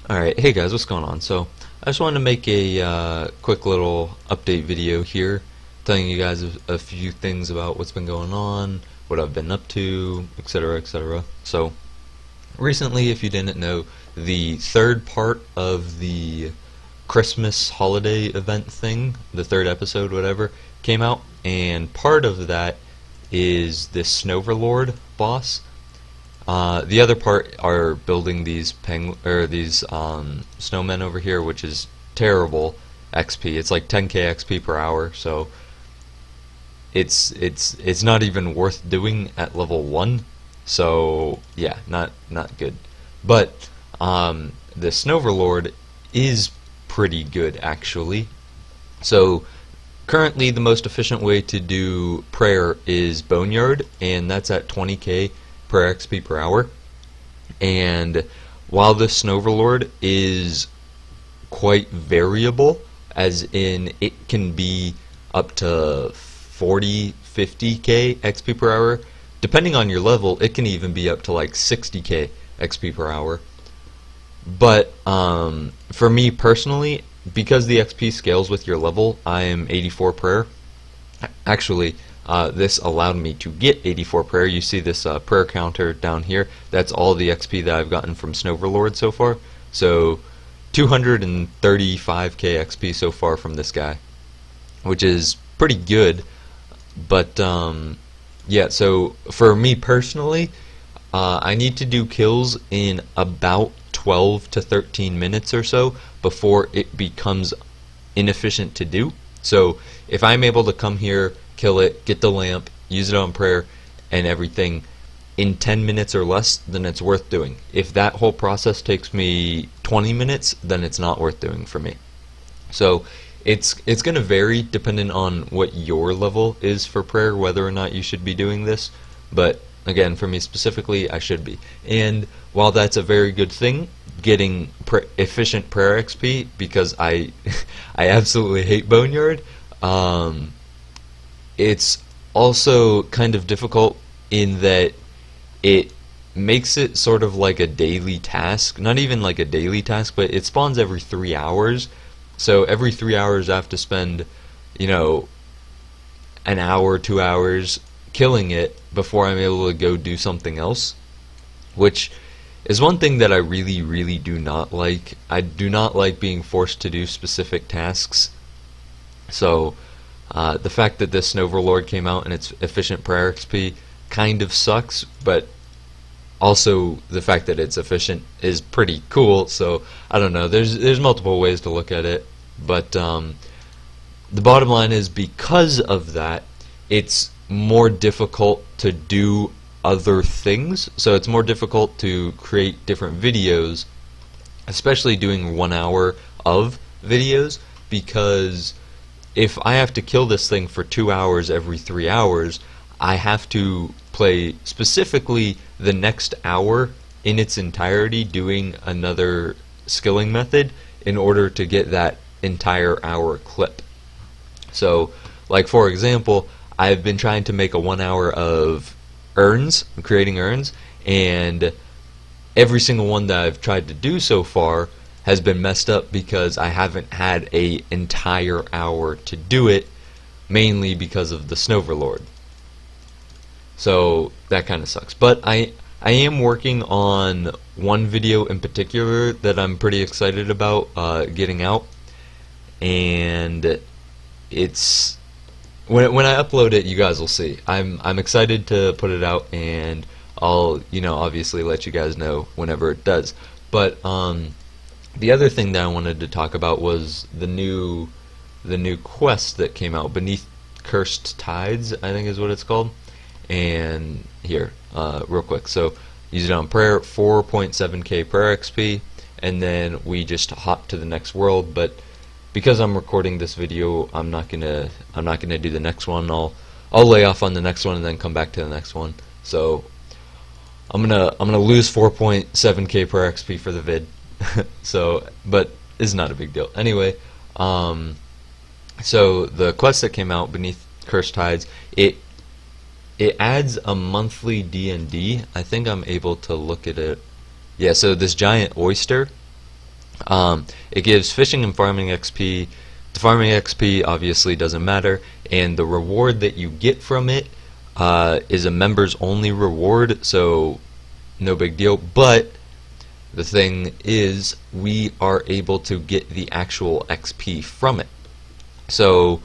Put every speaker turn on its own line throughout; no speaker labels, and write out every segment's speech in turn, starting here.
Alright, hey guys, what's going on? So, I just wanted to make a quick little update video here, telling you guys a few things about what's been going on, what I've been up to, etc., etc. So, recently, if you didn't know, the third part of the Christmas holiday event thing, the third episode, whatever, came out, and part of that is this Snowverlord boss. The other part are building these snowmen over here, which is terrible XP. It's like 10k XP per hour, so it's not even worth doing at level 1. So yeah, not good. But the Snoverlord is pretty good actually. So currently the most efficient way to do prayer is Boneyard, and that's at 20k per XP per hour. And while the Snowverlord is quite variable, as in it can be up to 40-50k XP per hour, depending on your level it can even be up to like 60k XP per hour. But for me personally, because the XP scales with your level, I am 84 prayer. Actually, this allowed me to get 84 prayer. You see this prayer counter down here. That's all the XP that I've gotten from Snoverlord so far. So 235k XP so far from this guy, which is pretty good. But yeah, so for me personally, I need to do kills in about 12 to 13 minutes or so before it becomes inefficient to do. So if I'm able to come here, kill it, get the lamp, use it on prayer and everything in 10 minutes or less, then it's worth doing. If that whole process takes me 20 minutes, then it's not worth doing for me. So it's going to vary depending on what your level is for prayer, whether or not you should be doing this. But again, for me specifically, I should be. And while that's a very good thing, getting efficient prayer XP, because I absolutely hate Boneyard, it's also kind of difficult in that it makes it sort of like a daily task. Not even like a daily task, but it spawns every 3 hours. So every 3 hours I have to spend, you know, an hour, 2 hours killing it before I'm able to go do something else, which is one thing that I really do not like. I do not like being forced to do specific tasks. So the fact that this Snoverlord came out and its efficient prayer XP kind of sucks, but also the fact that it's efficient is pretty cool. So I don't know, there's multiple ways to look at it, but the bottom line is, because of that, it's more difficult to do other things. So it's more difficult to create different videos, especially doing 1 hour of videos, because if I have to kill this thing for 2 hours every 3 hours, I have to play specifically the next hour in its entirety doing another skilling method in order to get that entire hour clip. So, like for example, I've been trying to make a 1 hour of urns, creating urns, and every single one that I've tried to do so far has been messed up because I haven't had an entire hour to do it, mainly because of the Snoverlord. So that kind of sucks. But I am working on one video in particular that I'm pretty excited about getting out, and it's when I upload it, you guys will see. I'm excited to put it out, and I'll, you know, obviously let you guys know whenever it does. But the other thing that I wanted to talk about was the new quest that came out, Beneath Cursed Tides, I think is what it's called. And here, real quick, so use it on prayer, 4.7k prayer XP, and then we just hop to the next world. But because I'm recording this video, I'm not gonna do the next one. I'll lay off on the next one and then come back to the next one. So I'm gonna lose 4.7k prayer XP for the vid. So, but it's not a big deal. Anyway, so the quest that came out, Beneath Cursed Tides, it adds a monthly D&D. I think I'm able to look at it. Yeah, so this giant oyster, It gives fishing and farming XP. The farming XP obviously doesn't matter, and the reward that you get from it is a members only reward, so no big deal. But the thing is, we are able to get the actual XP from it. So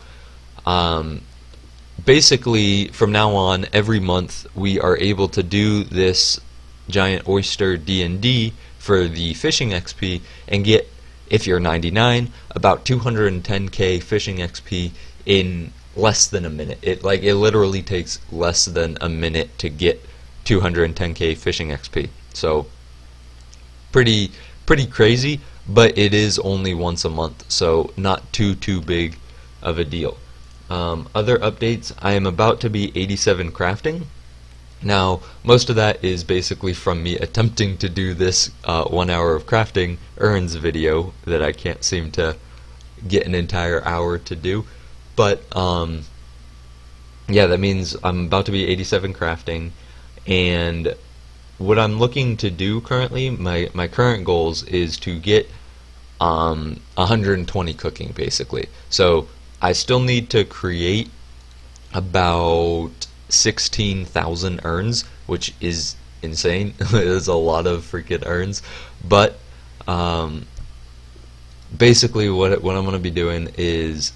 basically, from now on, every month we are able to do this giant oyster D&D for the fishing XP and get, if you're 99, about 210k fishing XP in less than a minute. It literally takes less than a minute to get 210k fishing XP. So pretty crazy, but it is only once a month, so not too big of a deal. Other updates, I am about to be 87 crafting. Now, most of that is basically from me attempting to do this 1 hour of crafting earns video that I can't seem to get an entire hour to do. But yeah, that means I'm about to be 87 crafting, and what I'm looking to do currently, my current goals is to get 120 cooking basically. So I still need to create about 16,000 urns, which is insane. It is a lot of freaking urns, but basically what I'm going to be doing is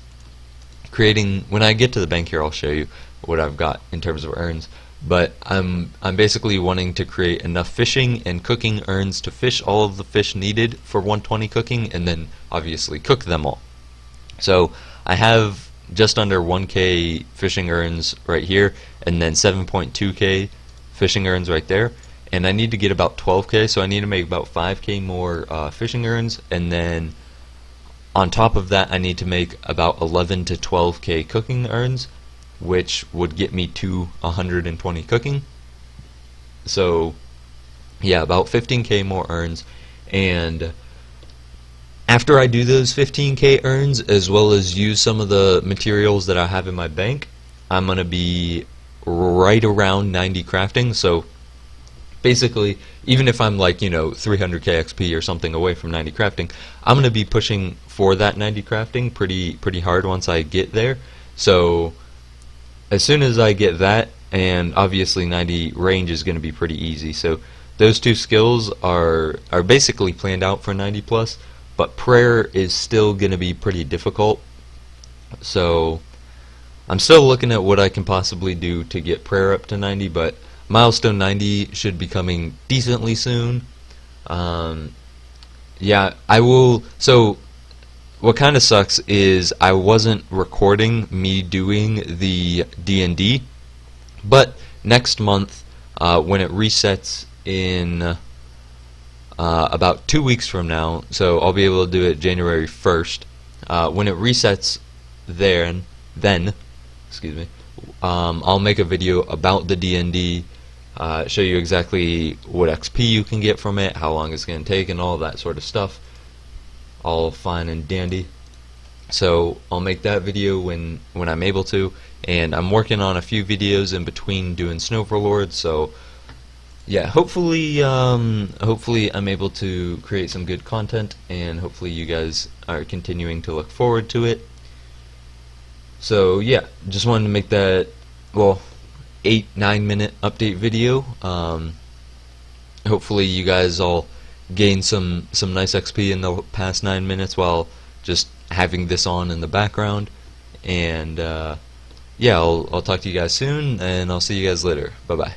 creating, when I get to the bank here I'll show you what I've got in terms of urns, but I'm basically wanting to create enough fishing and cooking urns to fish all of the fish needed for 120 cooking, and then obviously cook them all. So I have just under 1k fishing urns right here, and then 7.2k fishing urns right there, and I need to get about 12k, so I need to make about 5k more fishing urns, and then on top of that I need to make about 11 to 12k cooking urns, which would get me to 120 cooking. So yeah, about 15k more urns, and after I do those 15k urns, as well as use some of the materials that I have in my bank, I'm going to be right around 90 crafting. So basically, even if I'm like, 300k XP or something away from 90 crafting, I'm going to be pushing for that 90 crafting pretty hard once I get there. So as soon as I get that, and obviously 90 range is going to be pretty easy. So those two skills are basically planned out for 90 plus. But prayer is still going to be pretty difficult, so I'm still looking at what I can possibly do to get prayer up to 90, but milestone 90 should be coming decently soon. Yeah, I will. So what kind of sucks is I wasn't recording me doing the D&D, but next month when it resets in about 2 weeks from now, so I'll be able to do it January 1st. When it resets then, excuse me, I'll make a video about the D&D, show you exactly what XP you can get from it, how long it's going to take, and all that sort of stuff. All fine and dandy. So I'll make that video when I'm able to, and I'm working on a few videos in between doing Snowverlord, so yeah, hopefully I'm able to create some good content, and hopefully you guys are continuing to look forward to it. So yeah, just wanted to make that, well, 8-9 minute update video. Hopefully you guys all gain some nice XP in the past 9 minutes while just having this on in the background. And yeah, I'll talk to you guys soon, and I'll see you guys later. Bye bye.